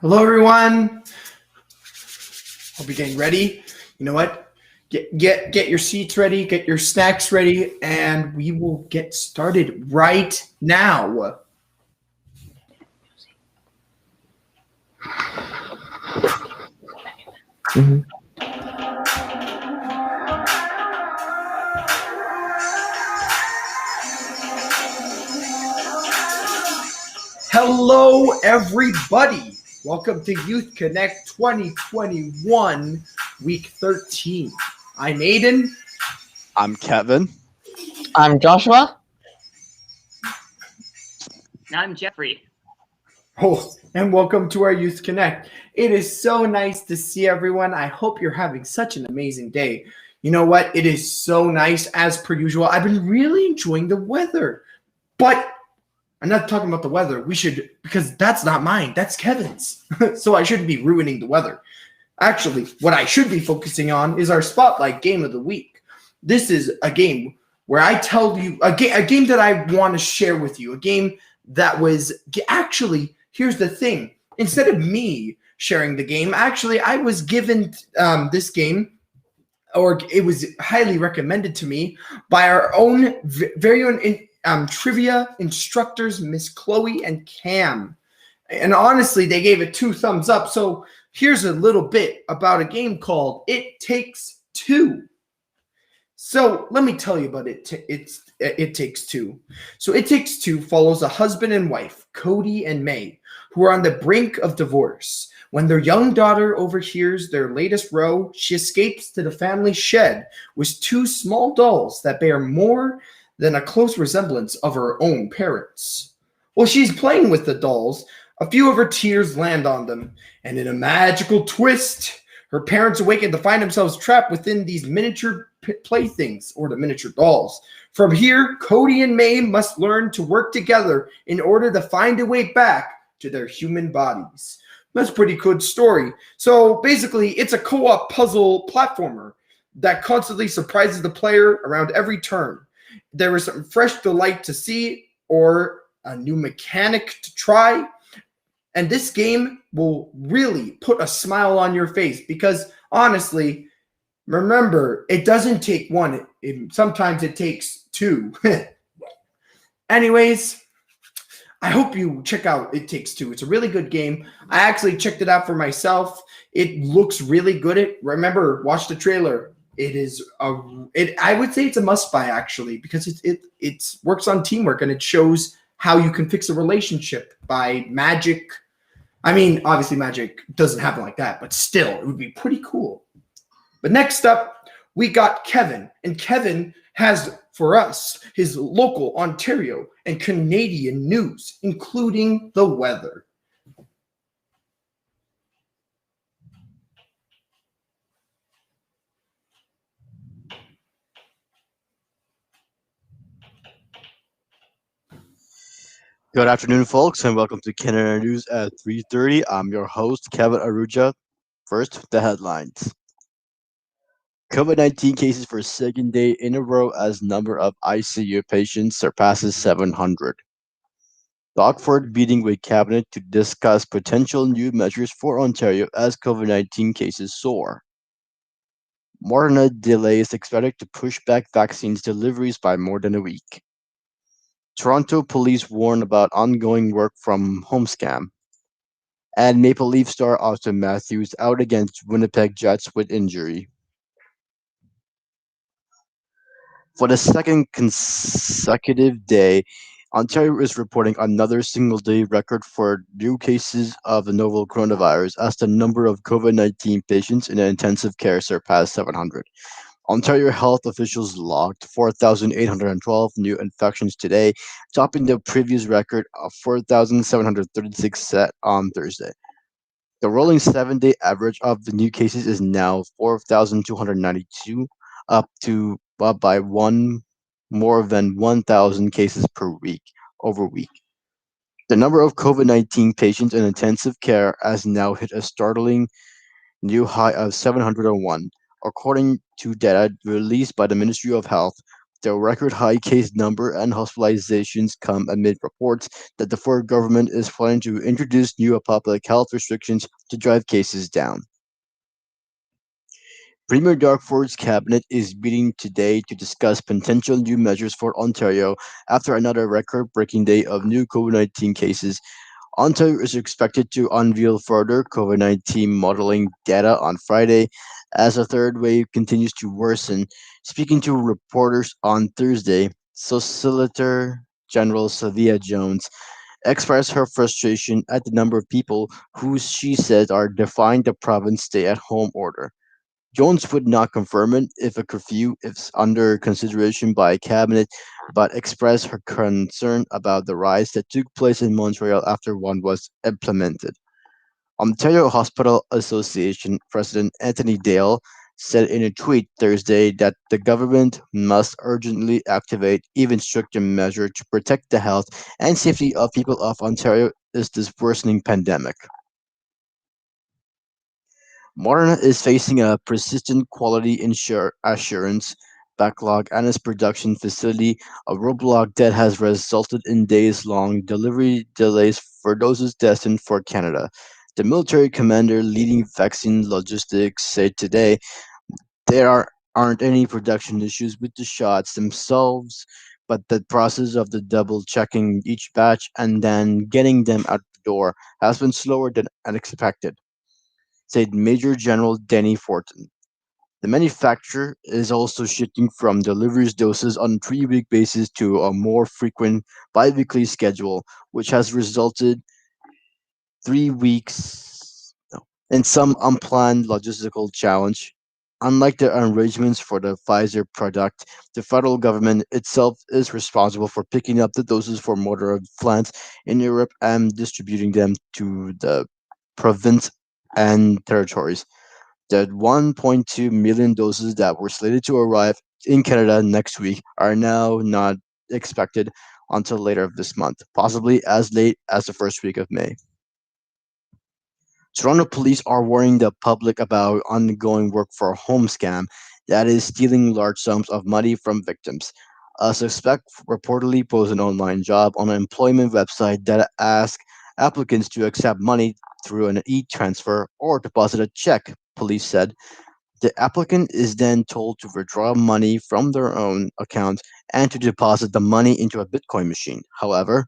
Hello, everyone. Hope you're getting ready. You know what? Get your seats ready, get your snacks ready, and we will get started right now. Mhm. Hello, everybody. Welcome to Youth Connect 2021, Week 13. I'm Aiden. I'm Kevin. I'm Joshua. I'm Jeffrey. Oh, and welcome to our Youth Connect. It is so nice to see everyone. I hope you're having such an amazing day. You know what? It is so nice as per usual. I've been really enjoying the weather, but I'm not talking about the weather. Because that's not mine. That's Kevin's. So I shouldn't be ruining the weather. Actually, what I should be focusing on is our Spotlight Game of the Week. This is a game where I tell you a game that I want to share with you. A game that was actually, here's the thing. Instead of me sharing the game, actually, I was given this game, or it was highly recommended to me by our own very own trivia instructors, Miss Chloe and Cam. And honestly, they gave it 2 thumbs up. So here's a little bit about a game called It Takes Two. So let me tell you about it. It Takes Two. So It Takes Two follows a husband and wife, Cody and May, who are on the brink of divorce. When their young daughter overhears their latest row, she escapes to the family shed with 2 small dolls that bear more than a close resemblance of her own parents. While she's playing with the dolls, a few of her tears land on them, and in a magical twist, her parents awaken to find themselves trapped within these miniature playthings, or the miniature dolls. From here, Cody and May must learn to work together in order to find a way back to their human bodies. That's a pretty good story. So basically, it's a co-op puzzle platformer that constantly surprises the player around every turn. There is some fresh delight to see, or a new mechanic to try. And this game will really put a smile on your face because honestly, remember, it doesn't take one. Sometimes it takes 2. Anyways, I hope you check out It Takes Two. It's a really good game. I actually checked it out for myself. It looks really good. Remember, watch the trailer. I would say it's a must buy actually because it works on teamwork and it shows how you can fix a relationship by magic. I mean, obviously magic doesn't happen like that, but still, it would be pretty cool. But next up, we got Kevin. And Kevin has for us his local Ontario and Canadian news, including the weather. Good afternoon, folks, and welcome to Canada News at 3:30. I'm your host, Kevin Aruja. First, the headlines. COVID-19 cases for second day in a row as number of ICU patients surpasses 700. Dockford meeting with cabinet to discuss potential new measures for Ontario as COVID-19 cases soar. Moderna delays expected to push back vaccines deliveries by more than a week. Toronto police warn about ongoing work from home scam. And Maple Leaf star Austin Matthews out against Winnipeg Jets with injury. For the second consecutive day, Ontario is reporting another single-day record for new cases of the novel coronavirus as the number of COVID-19 patients in intensive care surpassed 700. Ontario health officials logged 4,812 new infections today, topping the previous record of 4,736 set on Thursday. The rolling 7-day average of the new cases is now 4,292, up by more than 1,000 cases per week over week. The number of COVID-19 patients in intensive care has now hit a startling new high of 701. According to data released by the Ministry of Health, The record high case number and hospitalizations come amid reports that the federal government is planning to introduce new public health restrictions to drive cases down. Premier Darkford's cabinet is meeting today to discuss potential new measures for Ontario after another record breaking day of new COVID 19 cases. Ontario is expected to unveil further COVID 19 modeling data on Friday as the third wave continues to worsen. Speaking to reporters on Thursday, Solicitor General Sylvia Jones expressed her frustration at the number of people who she says are defying the province stay at home order. Jones would not confirm it if a curfew is under consideration by cabinet, but expressed her concern about the rise that took place in Montreal after one was implemented. Ontario Hospital Association President Anthony Dale said in a tweet Thursday that the government must urgently activate even stricter measures to protect the health and safety of people of Ontario is this worsening pandemic. Moderna is facing a persistent quality assurance backlog at its production facility, a roadblock that has resulted in days long delivery delays for doses destined for Canada. The military commander leading vaccine logistics said today aren't any production issues with the shots themselves, but the process of the double checking each batch and then getting them out the door has been slower than expected, said Major General Denny Fortin. The manufacturer is also shifting from deliveries doses on a 3 week basis to a more frequent biweekly schedule, which has resulted 3 weeks in some unplanned logistical challenge. Unlike the arrangements for the Pfizer product, the federal government itself is responsible for picking up the doses for Moderna plants in Europe and distributing them to the province and territories. The 1.2 million doses that were slated to arrive in Canada next week are now not expected until later this month, possibly as late as the first week of May. Toronto police are warning the public about ongoing work for home scam that is stealing large sums of money from victims. A suspect reportedly posted an online job on an employment website that asks applicants to accept money through an e-transfer or deposit a check, police said. The applicant is then told to withdraw money from their own account and to deposit the money into a Bitcoin machine. However,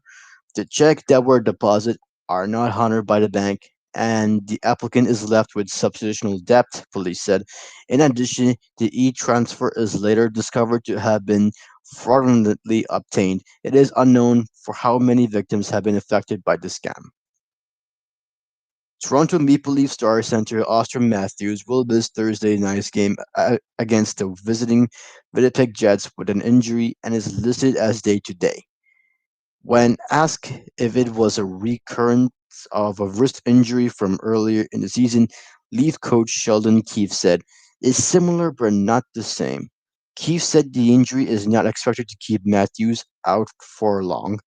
the check that were deposited are not honored by the bank, and the applicant is left with substantial debt, police said. In addition, the e-transfer is later discovered to have been fraudulently obtained. It is unknown for how many victims have been affected by the scam. Toronto Maple Leaf star center Austin Matthews will miss Thursday night's game against the visiting Winnipeg Jets with an injury and is listed as day to day. When asked if it was a recurrence of a wrist injury from earlier in the season, Leaf coach Sheldon Keefe said, "It's similar but not the same." Keefe said the injury is not expected to keep Matthews out for long.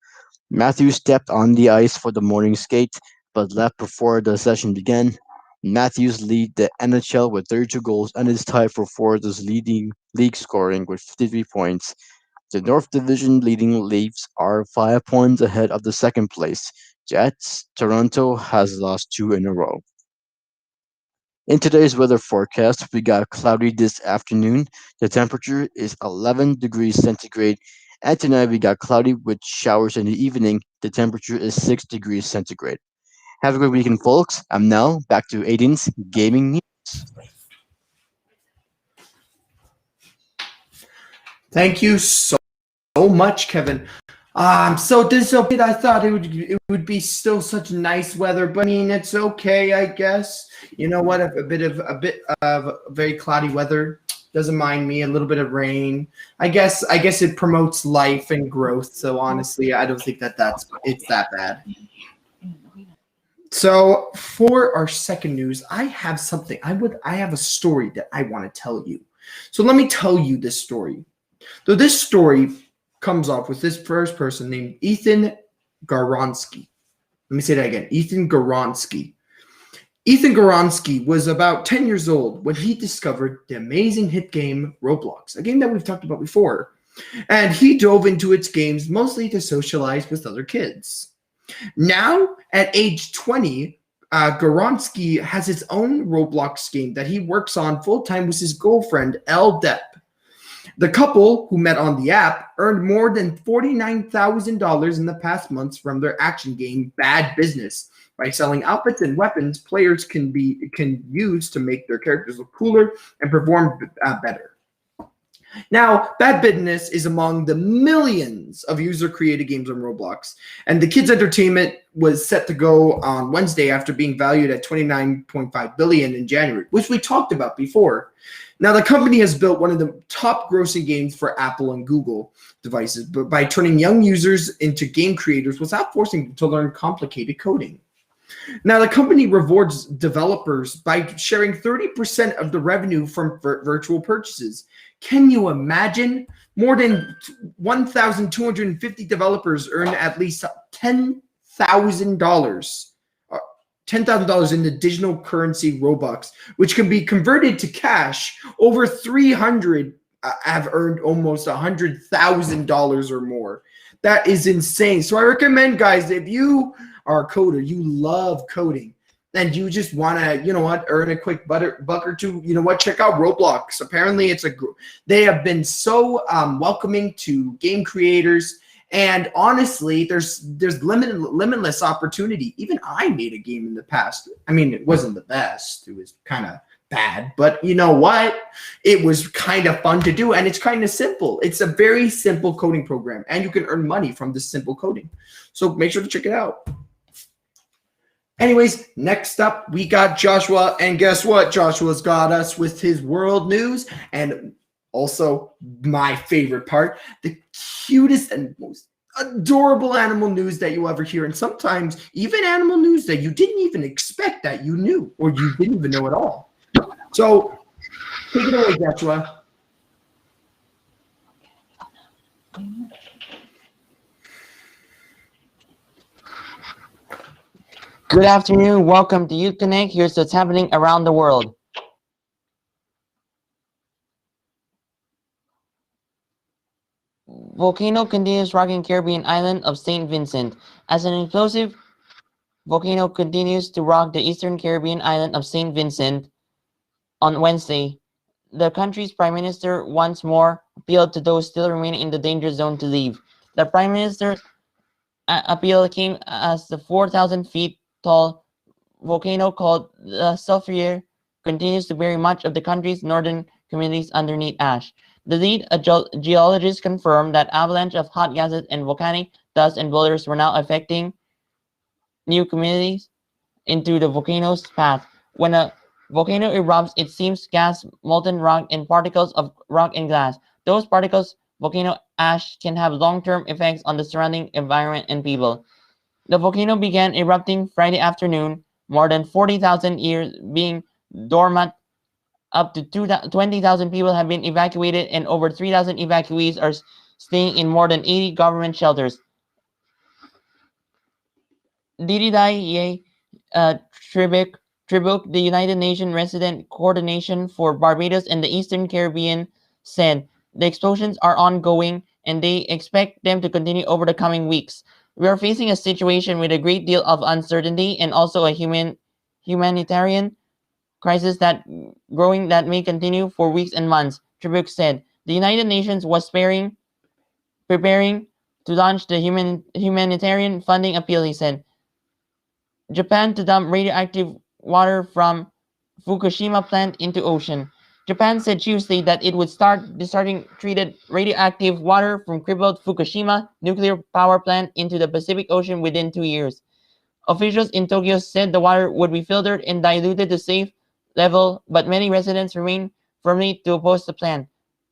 Matthews stepped on the ice for the morning skate, but left before the session began. Matthews lead the NHL with 32 goals and is tied for fourth as leading league scoring with 53 points. The North Division leading Leafs are 5 points ahead of the second place Jets. Toronto has lost two in a row. In today's weather forecast, we got cloudy this afternoon. The temperature is 11 degrees centigrade. And tonight we got cloudy with showers in the evening. The temperature is 6 degrees centigrade. Have a good weekend, folks. I'm now back to Aiden's Gaming News. Thank you so much, Kevin. I'm so disappointed. I thought it would be still such nice weather, but I mean it's okay, I guess. You know what? A bit of very cloudy weather doesn't mind me. A little bit of rain. I guess it promotes life and growth. So honestly, I don't think it's that bad. So for our second news, I have something. I have a story that I want to tell you. So let me tell you this story. So this story comes off with this first person named Ethan Garonsky. Let me say that again. Ethan Garonsky. Ethan Garonsky was about 10 years old when he discovered the amazing hit game Roblox, a game that we've talked about before. And he dove into its games mostly to socialize with other kids. Now, at age 20, Goronsky has his own Roblox game that he works on full time with his girlfriend, Elle Depp. The couple, who met on the app, earned more than $49,000 in the past months from their action game Bad Business by selling outfits and weapons players can use to make their characters look cooler and perform better. Now, Bad Business is among the millions of user-created games on Roblox, and the kids' entertainment was set to go on Wednesday after being valued at $29.5 billion in January, which we talked about before. Now, the company has built one of the top-grossing games for Apple and Google devices, but by turning young users into game creators without forcing them to learn complicated coding. Now, the company rewards developers by sharing 30% of the revenue from virtual purchases. Can you imagine? More than 1,250 developers earn at least $10,000. $10,000 in the digital currency Robux, which can be converted to cash. Over 300 have earned almost $100,000 or more. That is insane. So I recommend, guys, if you are a coder, you love coding, and you just want to, earn a quick buck or two, check out Roblox. Apparently, they have been so welcoming to game creators. And honestly, there's limitless opportunity. Even I made a game in the past. I mean, it wasn't the best. It was kind of bad, but you know what? It was kind of fun to do, and it's kind of simple. It's a very simple coding program, and you can earn money from this simple coding. So make sure to check it out. Anyways, next up, we got Joshua, and guess what? Joshua's got us with his world news, and also my favorite part, the cutest and most adorable animal news that you'll ever hear. And sometimes even animal news that you didn't even expect that you knew, or you didn't even know at all. So take it away, Joshua. Good afternoon. Welcome to Youth Connect. Here's what's happening around the world. Volcano continues rocking Caribbean island of St. Vincent. As an explosive volcano continues to rock the eastern Caribbean island of St. Vincent on Wednesday, the country's prime minister once more appealed to those still remaining in the danger zone to leave. The prime minister's appeal came as the 4,000 feet tall volcano called the Sulfurier continues to bury much of the country's northern communities underneath ash. The lead geologists confirmed that avalanche of hot gases and volcanic dust and boulders were now affecting new communities into the volcano's path. When a volcano erupts, it seems gas, molten rock, and particles of rock and glass. Those particles, volcano ash, can have long-term effects on the surrounding environment and people. The volcano began erupting Friday afternoon, more than 40,000 years being dormant. Up to 20,000 people have been evacuated, and over 3,000 evacuees are staying in more than 80 government shelters. Didier Tribuc, the United Nations Resident Coordination for Barbados and the Eastern Caribbean, said the explosions are ongoing and they expect them to continue over the coming weeks. We are facing a situation with a great deal of uncertainty and also a humanitarian crisis that may continue for weeks and months, Tribuc said. The United Nations was preparing to launch the humanitarian funding appeal, he said. Japan to dump radioactive water from Fukushima plant into ocean. Japan said Tuesday that it would start discharging treated radioactive water from crippled Fukushima nuclear power plant into the Pacific Ocean within 2 years. Officials in Tokyo said the water would be filtered and diluted to safe level, but many residents remain firmly to oppose the plan.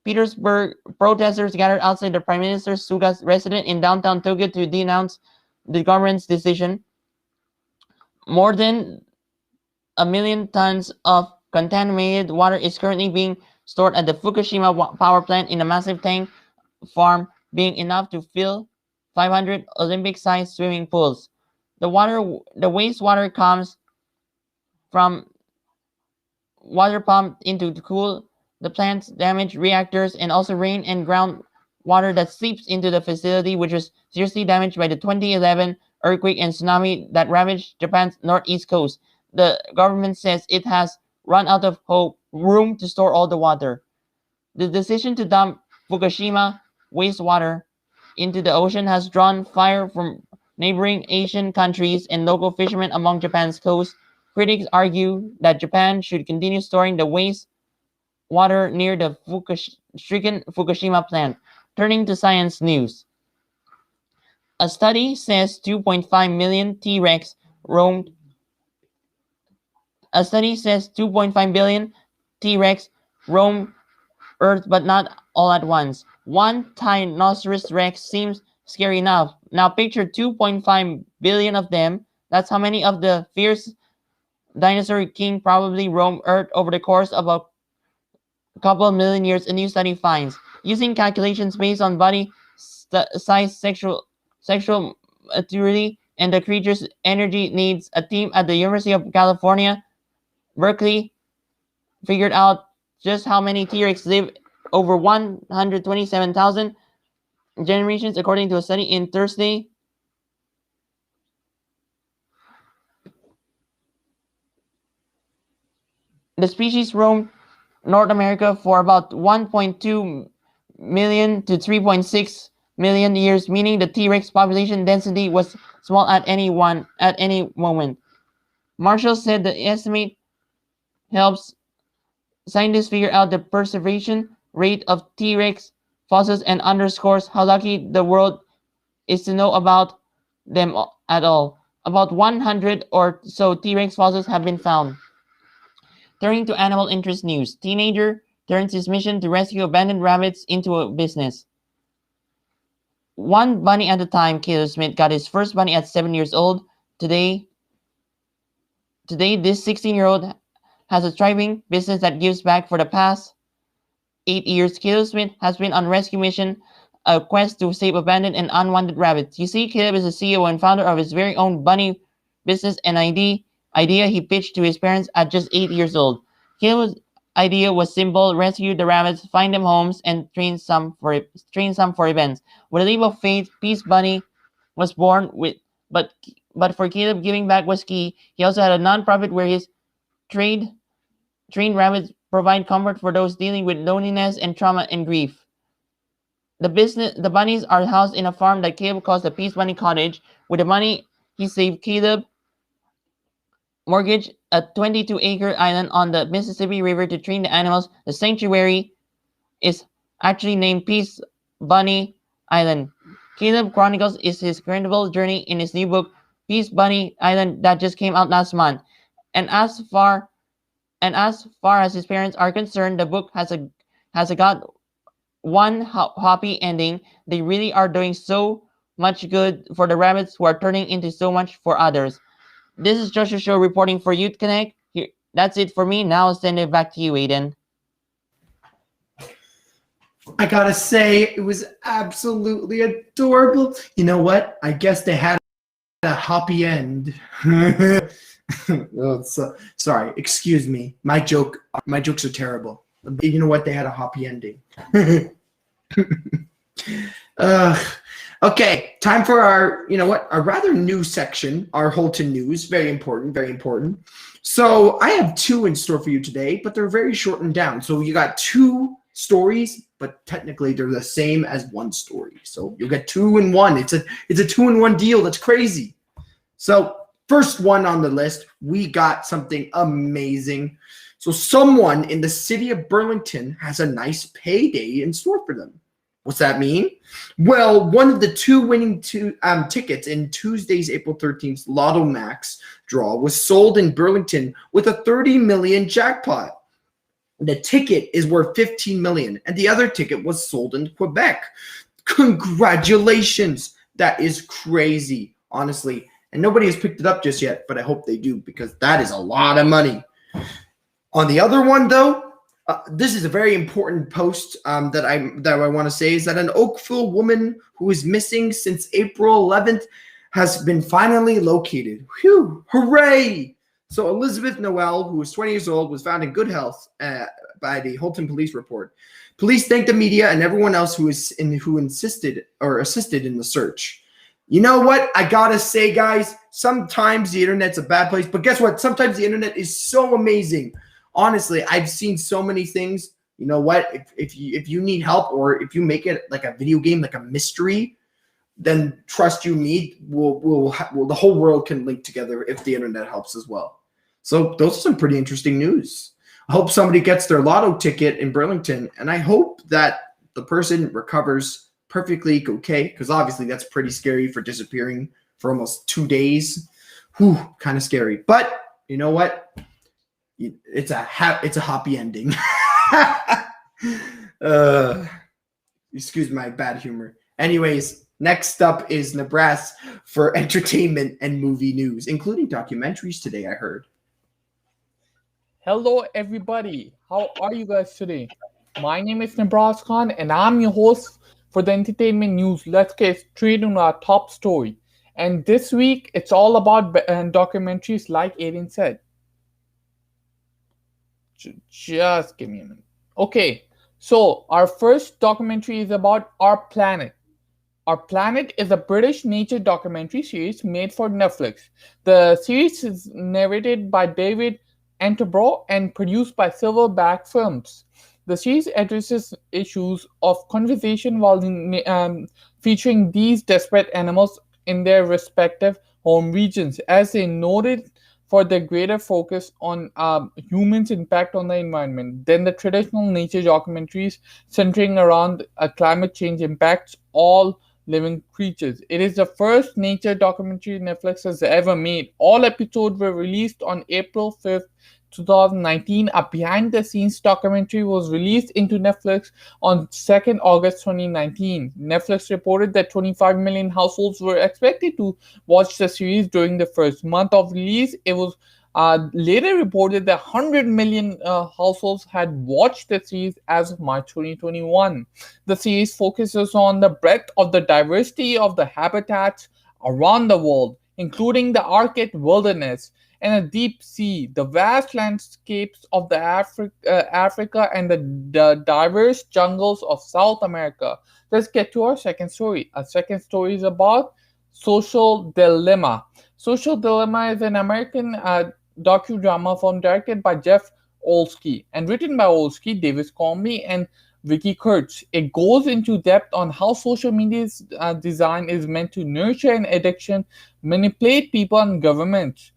Petersburg protesters gathered outside the Prime Minister Suga's residence in downtown Tokyo to denounce the government's decision. More than 1 million tons of contaminated water is currently being stored at the Fukushima power plant in a massive tank farm, being enough to fill 500 Olympic-sized swimming pools. The wastewater comes from water pumped into to cool the plant's damaged reactors, and also rain and water that seeps into the facility, which was seriously damaged by the 2011 earthquake and tsunami that ravaged Japan's northeast coast. The government says it has run out of room to store all the water. The decision to dump Fukushima wastewater into the ocean has drawn fire from neighboring Asian countries and local fishermen along Japan's coast. Critics argue that Japan should continue storing the waste water near the stricken Fukushima plant. Turning to science news. A study says 2.5 million T-Rex roamed. A study says 2.5 billion T-Rex roam Earth, but not all at once. One Tyrannosaurus Rex seems scary enough. Now picture 2.5 billion of them. That's how many of the fierce dinosaur king probably roamed Earth over the course of a couple of million years, a new study finds. Using calculations based on body size, sexual maturity, and the creature's energy needs, a team at the University of California, Berkeley, figured out just how many T-Rex live over 127,000 generations, according to a study in Thursday. The species roamed North America for about 1.2 million to 3.6 million years, meaning the T-Rex population density was small at any moment. Marshall said the estimate helps scientists figure out the preservation rate of T-Rex fossils and underscores how lucky the world is to know about them at all. About 100 or so T-Rex fossils have been found. Turning to animal interest news, teenager turns his mission to rescue abandoned rabbits into a business. One bunny at a time, Caleb Smith got his first bunny at 7 years old. Today, this 16-year-old has a thriving business that gives back. For the past 8 years, Caleb Smith has been on rescue mission, a quest to save abandoned and unwanted rabbits. You see, Caleb is the CEO and founder of his very own bunny business, an idea he pitched to his parents at just 8 years old. Caleb's idea was simple: rescue the rabbits, find them homes, and train some for events. With a leap of faith, Peace Bunny was born with, but for Caleb, giving back was key. He also had a nonprofit where his trained rabbits provide comfort for those dealing with loneliness and trauma and grief. The bunnies are housed in a farm that Caleb calls the Peace Bunny Cottage. With the money he saved, Caleb mortgaged a 22-acre island on the Mississippi River to train the animals. The sanctuary is actually named Peace Bunny Island. Caleb chronicles his incredible journey in his new book, Peace Bunny Island, that just came out last month. And as far as his parents are concerned, the book has got one happy ending. They really are doing so much good for the rabbits who are turning into so much for others. This is Joshua Show reporting for Youth Connect. That's it for me. Now I'll send it back to you, Aiden. I gotta say, it was absolutely adorable. You know what? I guess they had a happy end. Sorry, excuse me. My jokes are terrible. You know what? They had a happy ending. Okay, time for our, a rather new section, our Holton News. Very important, very important. So I have two in store for you today, but they're very shortened down. So you got two stories, but technically they're the same as one story. So you'll get two in one. It's a 2-in-1 deal. That's crazy. So first one on the list, we got something amazing. So someone in the city of Burlington has a nice payday in store for them. What's that mean? Well, one of the two winning tickets in Tuesday's April 13th Lotto Max draw was sold in Burlington with a 30 million jackpot. The ticket is worth 15 million, and the other ticket was sold in Quebec. Congratulations. That is crazy, honestly. And nobody has picked it up just yet, but I hope they do, because that is a lot of money. On the other one, though, this is a very important post that I want to say, is that an Oakville woman who is missing since April 11th has been finally located. Whew, hooray! So Elizabeth Noel, who was 20 years old, was found in good health by the Holton Police report. Police thanked the media and everyone else who insisted or assisted in the search. You know what? I gotta say, guys, sometimes the internet's a bad place, but guess what? Sometimes the internet is so amazing. Honestly, I've seen so many things. You know what? If you need help, or if you make it like a video game, like a mystery, then trust you me, the whole world can link together if the internet helps as well. So those are some pretty interesting news. I hope somebody gets their lotto ticket in Burlington, and I hope that the person recovers perfectly okay, because obviously that's pretty scary for disappearing for almost 2 days. Whew, kind of scary. But you know what? It's a happy ending. Excuse my bad humor. Anyways, next up is Nibras for entertainment and movie news, including documentaries today, I heard. Hello, everybody. How are you guys today? My name is Nibras Khan, and I'm your host for the entertainment news. Let's get straight into our top story. And this week, it's all about documentaries, like Aiden said. Just give me a minute. Okay, so our first documentary is about Our Planet. Our Planet is a British nature documentary series made for Netflix. The series is narrated by David Attenborough and produced by Silverback Films. The series addresses issues of conservation while featuring these desperate animals in their respective home regions, as they noted for their greater focus on humans' impact on the environment than the traditional nature documentaries centering around climate change impacts all living creatures. It is the first nature documentary Netflix has ever made. All episodes were released on April 5th, 2019. A behind-the-scenes documentary was released into Netflix on 2nd August 2019. Netflix reported that 25 million households were expected to watch the series during the first month of release. It was later reported that 100 million households had watched the series as of March 2021. The series focuses on the breadth of the diversity of the habitats around the world, including the Arctic wilderness and the deep sea, the vast landscapes of the Africa, and the diverse jungles of South America. Let's get to our second story. Our second story is about Social Dilemma. Social Dilemma is an American docudrama film directed by Jeff Olsky and written by Olsky, Davis Comby, and Vicky Kurtz. It goes into depth on how social media's design is meant to nurture an addiction, manipulate people and governments,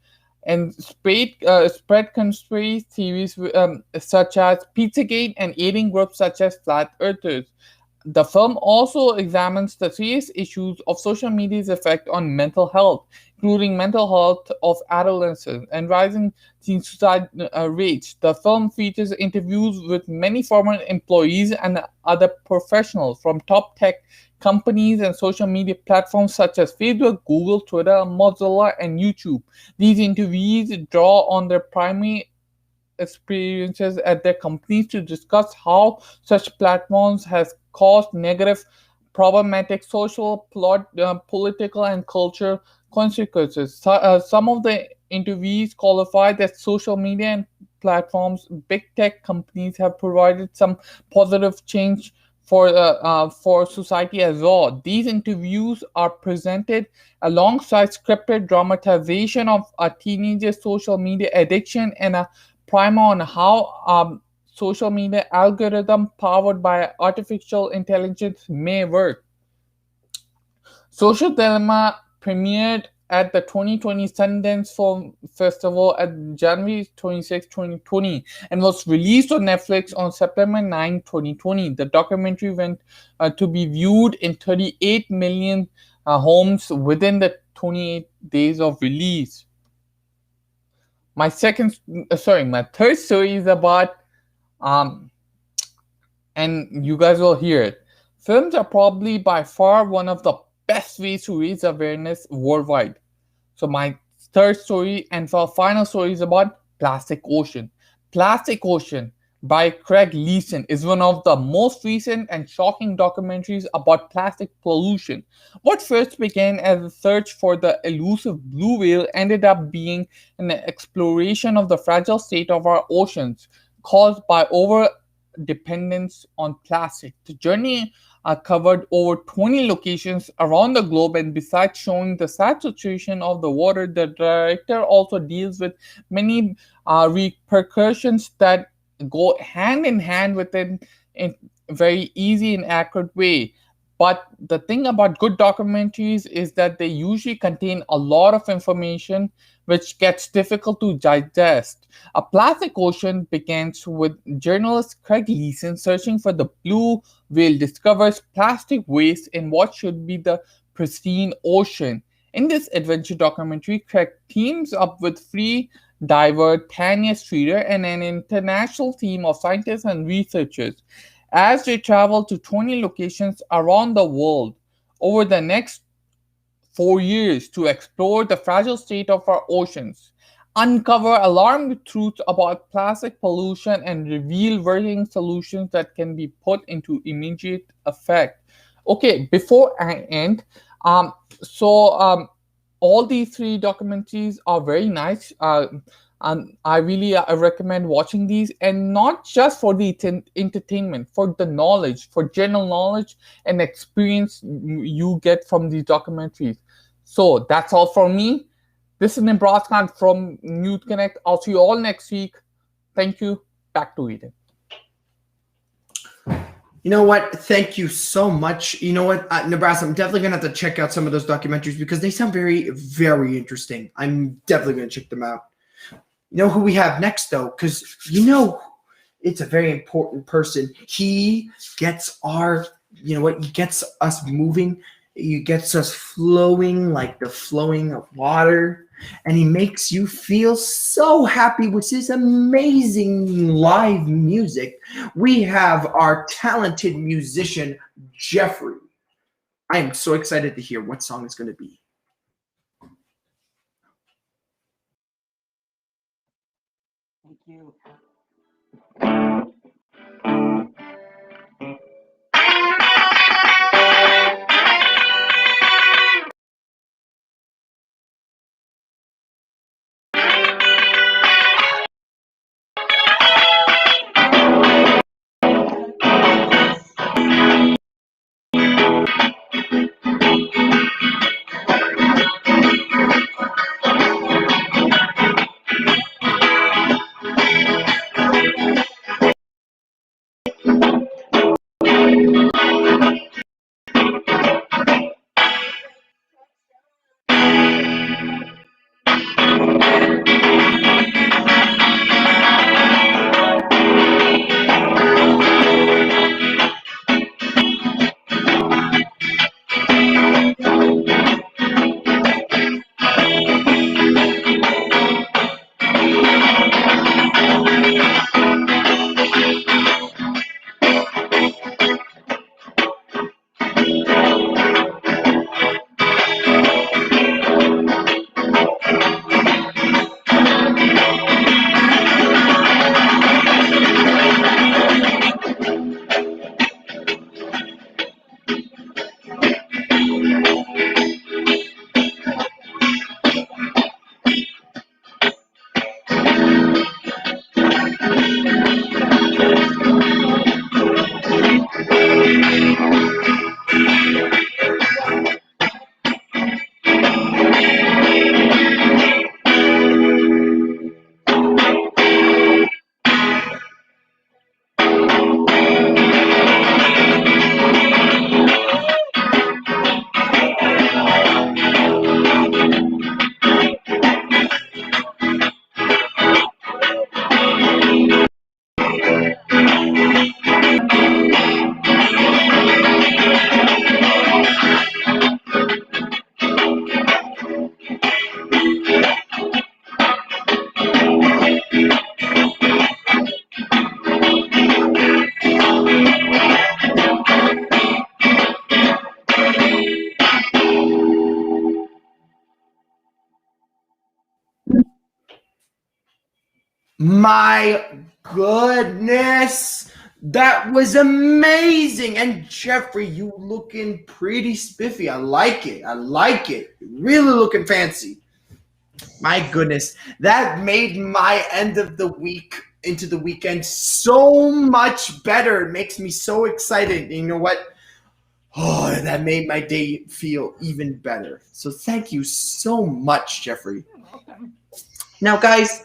and spread conspiracy theories such as Pizzagate and aiding groups such as Flat Earthers. The film also examines the serious issues of social media's effect on mental health, including mental health of adolescents and rising teen suicide rates. The film features interviews with many former employees and other professionals from top tech companies and social media platforms such as Facebook, Google, Twitter, Mozilla, and YouTube. These interviewees draw on their primary experiences at their companies to discuss how such platforms has caused negative, problematic social, political, and cultural consequences. Some of the interviewees qualify that social media and platforms, big tech companies have provided some positive change for society as well. These interviews are presented alongside scripted dramatization of a teenager's social media addiction and a primer on how social media algorithm powered by artificial intelligence may work. Social Dilemma premiered at the 2020 Sundance Film Festival at January 26, 2020, and was released on Netflix on September 9, 2020. The documentary went to be viewed in 38 million homes within the 28 days of release. My third story is about, and you guys will hear it. Films are probably by far one of the best ways to raise awareness worldwide. So my third story and final story is about Plastic Ocean. Plastic Ocean, by Craig Leeson is one of the most recent and shocking documentaries about plastic pollution. What first began as a search for the elusive blue whale ended up being an exploration of the fragile state of our oceans caused by over dependence on plastic. The journey covered over 20 locations around the globe, and besides showing the sad situation of the water, the director also deals with many repercussions that go hand in hand with it in a very easy and accurate way. But the thing about good documentaries is that they usually contain a lot of information which gets difficult to digest. A Plastic Ocean begins with journalist Craig Leeson searching for the blue whale discovers plastic waste in what should be the pristine ocean. In this adventure documentary, Craig teams up with free diver Tanya Streeter and an international team of scientists and researchers as they travel to 20 locations around the world over the next 4 years to explore the fragile state of our oceans, uncover alarming truths about plastic pollution, and reveal working solutions that can be put into immediate effect. Okay, before I end, um, so all these three documentaries are very nice. And I really recommend watching these, and not just for the entertainment, for the knowledge, for general knowledge and experience you get from these documentaries. So that's all from me. This is Nibras Khan from Youth Connect. I'll see you all next week. Thank you. Back to Eden. You know what? Thank you so much. You know what, Nebraska, I'm definitely going to have to check out some of those documentaries because they sound very, very interesting. I'm definitely going to check them out. You know who we have next, though? Because, it's a very important person. He gets he gets us moving. He gets us flowing like the flowing of water. And he makes you feel so happy with his amazing live music. We have our talented musician, Jeffrey. I am so excited to hear what song it's going to be. Thank you. My goodness. That was amazing. And Jeffrey, you looking pretty spiffy. I like it. I like it. Really looking fancy. My goodness. That made my end of the week into the weekend so much better. It makes me so excited. And you know what? Oh, that made my day feel even better. So thank you so much, Jeffrey. Now, guys,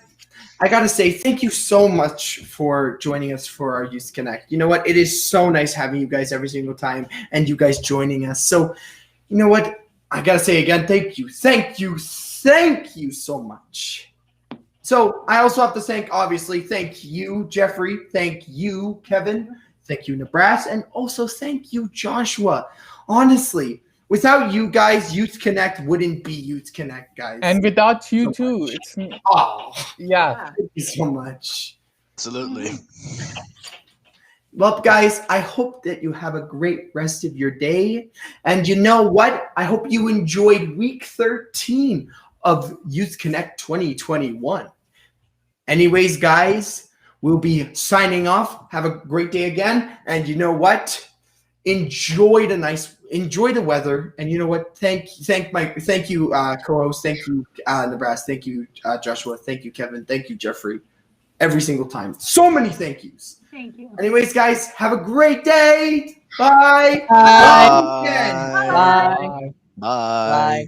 I gotta say thank you so much for joining us for our Youth Connect. You know what? It is so nice having you guys every single time and you guys joining us. So, you know what? I gotta say again, thank you so much. So I also have to thank you, Jeffrey. Thank you, Kevin. Thank you, Nibras. And also thank you, Joshua. Honestly, without you guys, Youth Connect wouldn't be Youth Connect, guys. And without you too, it's Oh, yeah. thank you so much. Absolutely. Well, guys, I hope that you have a great rest of your day. And you know what? I hope you enjoyed week 13 of Youth Connect 2021. Anyways, guys, we'll be signing off. Have a great day again. And you know what? Enjoy the weather. And you know what? Thank you, co-host. Thank you, Nibras. Thank you, Joshua. Thank you, Kevin. Thank you, Jeffrey. Every single time. So many thank yous. Thank you. Anyways, guys, have a great day. Bye. Bye. Bye. Bye. Bye.